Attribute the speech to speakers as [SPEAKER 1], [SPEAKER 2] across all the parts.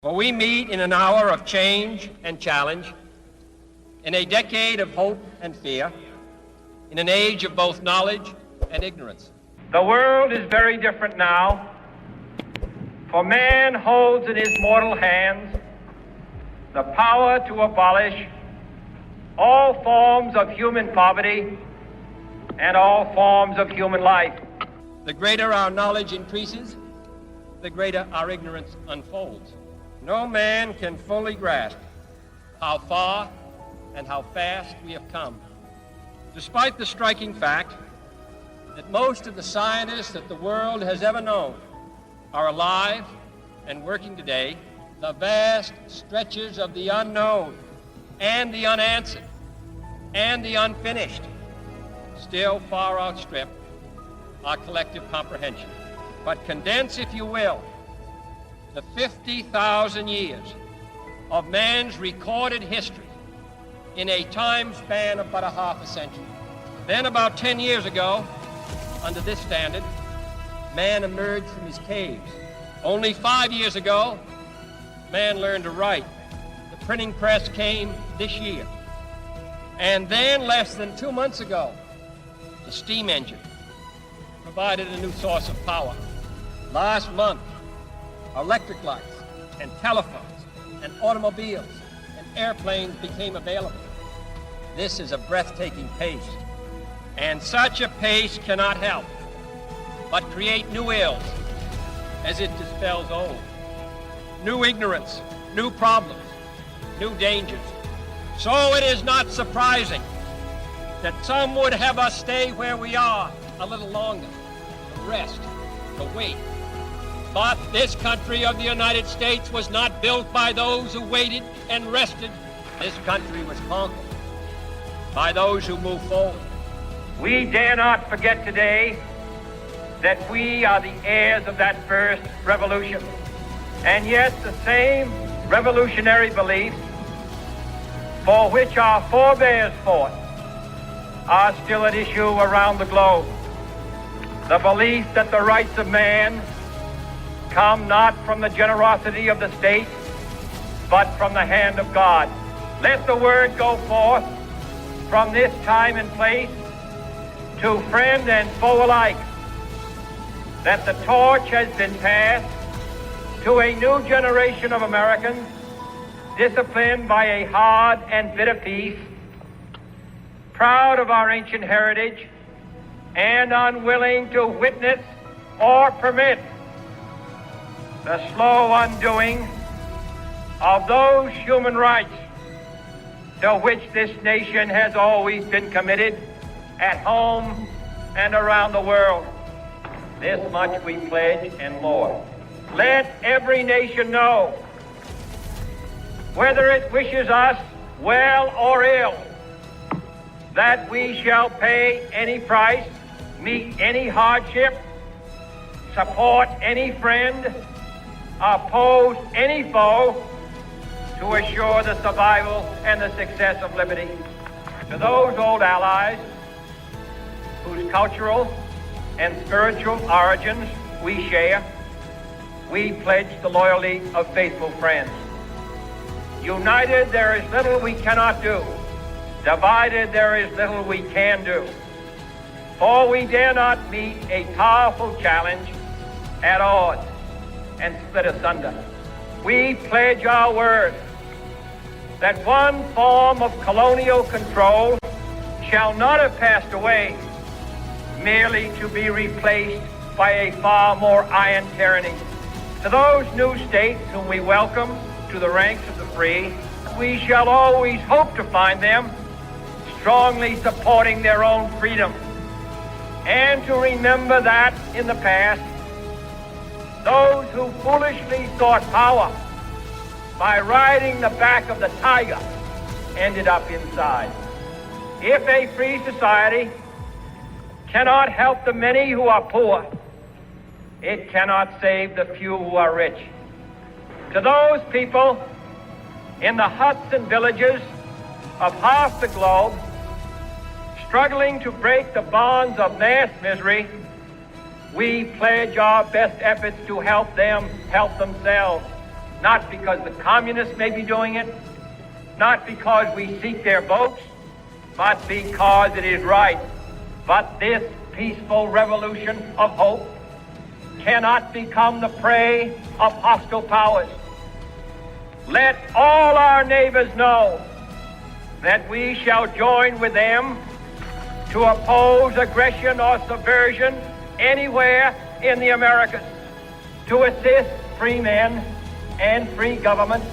[SPEAKER 1] For we meet in an hour of change and challenge, in a decade of hope and fear, in an age of both knowledge and ignorance.
[SPEAKER 2] The world is very different now, for man holds in his mortal hands the power to abolish all forms of human poverty and all forms of human life.
[SPEAKER 1] The greater our knowledge increases, the greater our ignorance unfolds. No man can fully grasp how far and how fast we have come. Despite the striking fact that most of the scientists that the world has ever known are alive and working today, the vast stretches of the unknown and the unanswered and the unfinished still far outstrip our collective comprehension. But condense, if you will, the 50,000 years of man's recorded history in a time span of but a half a century. Then about 10 years ago, under this standard, man emerged from his caves. Only 5 years ago, man learned to write. The printing press came this year. And then less than 2 months ago, the steam engine provided a new source of power. Last month, electric lights and telephones and automobiles and airplanes became available. This is a breathtaking pace, and such a pace cannot help but create new ills as it dispels old. New ignorance, new problems, new dangers. So it is not surprising that some would have us stay where we are a little longer, to rest, to wait. But this country of the United States was not built by those who waited and rested. This country was conquered by those who move forward.
[SPEAKER 2] We dare not forget today that we are the heirs of that first revolution. And yet the same revolutionary beliefs for which our forebears fought are still at issue around the globe. The belief that the rights of man come not from the generosity of the state, but from the hand of God. Let the word go forth from this time and place to friend and foe alike, that the torch has been passed to a new generation of Americans, disciplined by a hard and bitter peace, proud of our ancient heritage, and unwilling to witness or permit the slow undoing of those human rights to which this nation has always been committed at home and around the world. This much we pledge and more. Let every nation know, whether it wishes us well or ill, that we shall pay any price, meet any hardship, support any friend, oppose any foe to assure the survival and the success of liberty. To those old allies whose cultural and spiritual origins we share, we pledge the loyalty of faithful friends. United, there is little we cannot do. Divided, there is little we can do. For we dare not meet a powerful challenge at odds and split asunder. We pledge our word that one form of colonial control shall not have passed away, merely to be replaced by a far more iron tyranny. To those new states whom we welcome to the ranks of the free, we shall always hope to find them strongly supporting their own freedom, and to remember that in the past, those who foolishly sought power by riding the back of the tiger ended up inside. If a free society cannot help the many who are poor, it cannot save the few who are rich. To those people in the huts and villages of half the globe, struggling to break the bonds of mass misery, we pledge our best efforts to help them help themselves. not because the communists may be doing it, not because we seek their votes, but because it is right. But this peaceful revolution of hope cannot become the prey of hostile powers. Let all our neighbors know that we shall join with them to oppose aggression or subversion anywhere in the Americas, to assist free men and free governments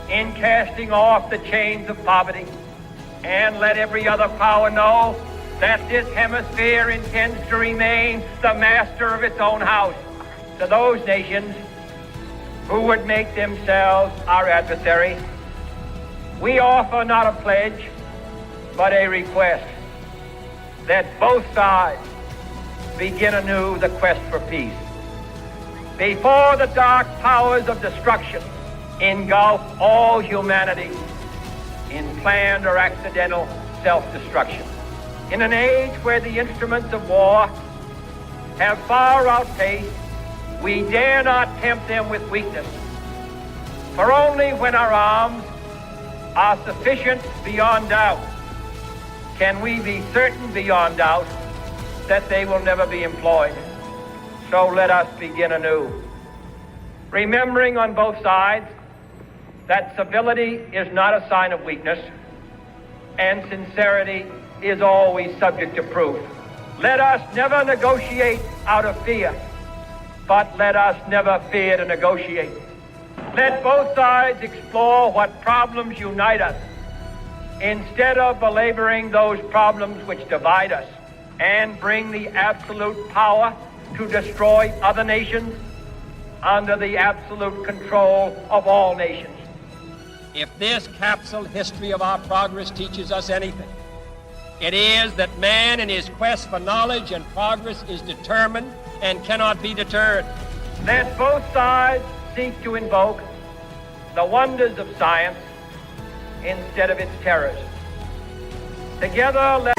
[SPEAKER 2] in casting off the chains of poverty, and let every other power know that this hemisphere intends to remain the master of its own house. To those nations who would make themselves our adversary, we offer not a pledge, but a request that both sides begin anew the quest for peace. Before the dark powers of destruction engulf all humanity in planned or accidental self-destruction. In an age where the instruments of war have far outpaced, we dare not tempt them with weakness. For only when our arms are sufficient beyond doubt can we be certain beyond doubt that they will never be employed. So let us begin anew, remembering on both sides that civility is not a sign of weakness, and sincerity is always subject to proof. Let us never negotiate out of fear, but let us never fear to negotiate. Let both sides explore what problems unite us, instead of belaboring those problems which divide us, and bring the absolute power to destroy other nations under the absolute control of all nations.
[SPEAKER 1] If this capsule history of our progress teaches us anything, it is that man in his quest for knowledge and progress is determined and cannot be deterred.
[SPEAKER 2] Let both sides seek to invoke the wonders of science instead of its terrors. Together, let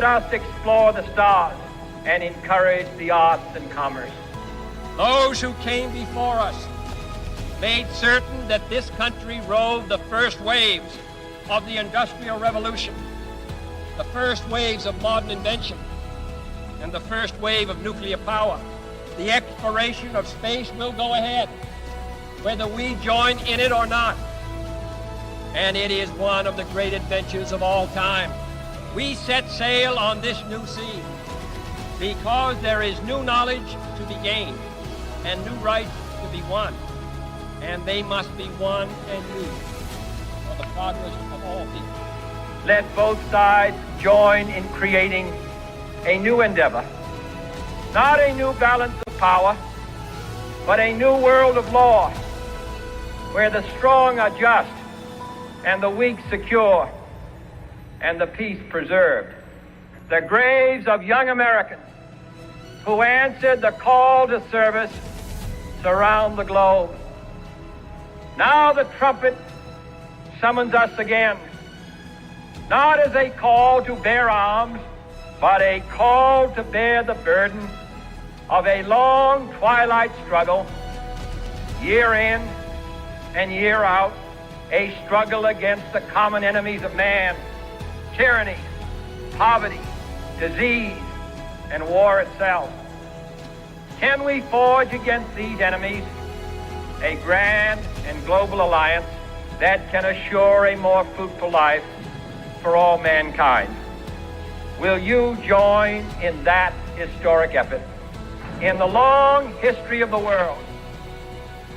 [SPEAKER 2] us explore the stars and encourage the arts and commerce.
[SPEAKER 1] Those who came before us made certain that this country rode the first waves of the Industrial Revolution, the first waves of modern invention, and the first wave of nuclear power. The exploration of space will go ahead, whether we join in it or not. And it is one of the great adventures of all time. We set sail on this new sea because there is new knowledge to be gained and new rights to be won. And they must be won and used for the progress of all people.
[SPEAKER 2] Let both sides join in creating a new endeavor, not a new balance of power, but a new world of law, where the strong are just and the weak secure, and the peace preserved. The graves of young Americans who answered the call to service surround the globe. Now the trumpet summons us again, not as a call to bear arms, but a call to bear the burden of a long twilight struggle, year in and year out, a struggle against the common enemies of man: tyranny, poverty, disease, and war itself. Can we forge against these enemies a grand and global alliance that can assure a more fruitful life for all mankind. Will you join in that historic effort? In the long history of the world,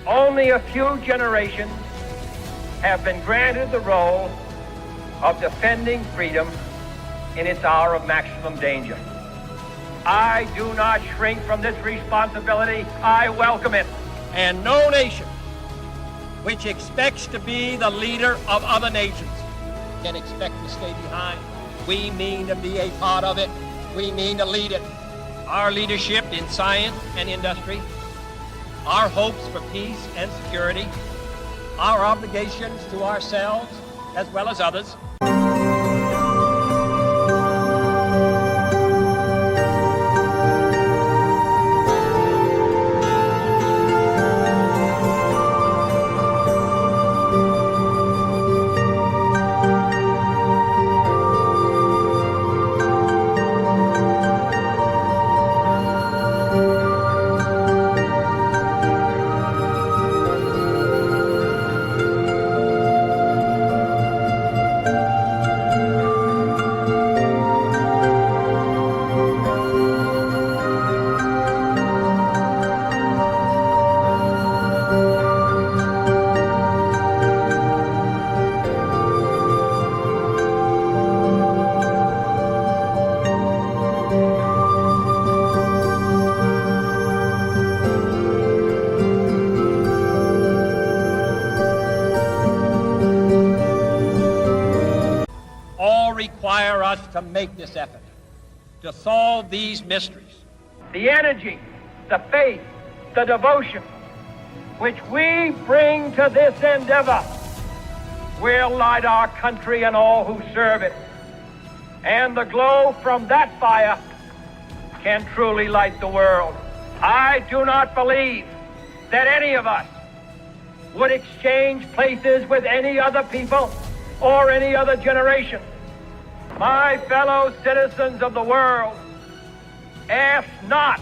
[SPEAKER 2] only a few generations have been granted the role of defending freedom in its hour of maximum danger. I do not shrink from this responsibility. I welcome it.
[SPEAKER 1] And no nation which expects to be the leader of other nations can expect to stay behind. We mean to be a part of it. We mean to lead it. Our leadership in science and industry, our hopes for peace and security, our obligations to ourselves as well as others. Require us to make this effort to solve these mysteries.
[SPEAKER 2] The energy, the faith, the devotion which we bring to this endeavor will light our country and all who serve it. And the glow from that fire can truly light the world. I do not believe that any of us would exchange places with any other people or any other generation. My fellow citizens of the world, ask not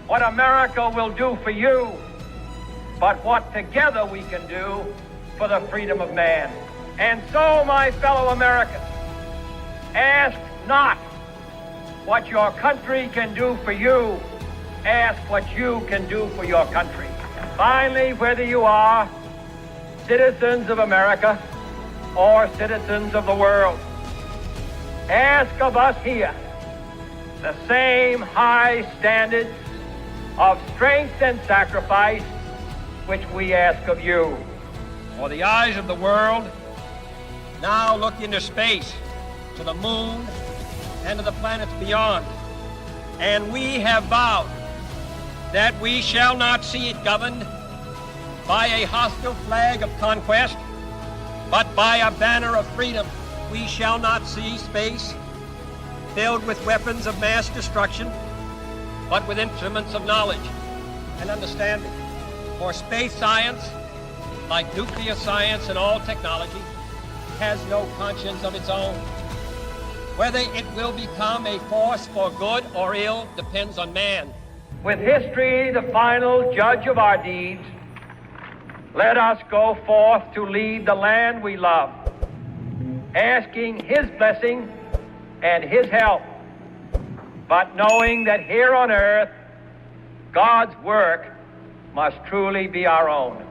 [SPEAKER 2] what America will do for you, but what together we can do for the freedom of man. And so, my fellow Americans, ask not what your country can do for you, ask what you can do for your country. Finally, whether you are citizens of America or citizens of the world, ask of us here the same high standards of strength and sacrifice which we ask of you.
[SPEAKER 1] For the eyes of the world now look into space, to the moon, and to the planets beyond. And we have vowed that we shall not see it governed by a hostile flag of conquest, but by a banner of freedom. We shall not see space filled with weapons of mass destruction, but with instruments of knowledge and understanding. For space science, like nuclear science and all technology, has no conscience of its own. Whether it will become a force for good or ill depends on man.
[SPEAKER 2] With history the final judge of our deeds, let us go forth to lead the land we love, asking his blessing and his help, but knowing that here on earth, God's work must truly be our own.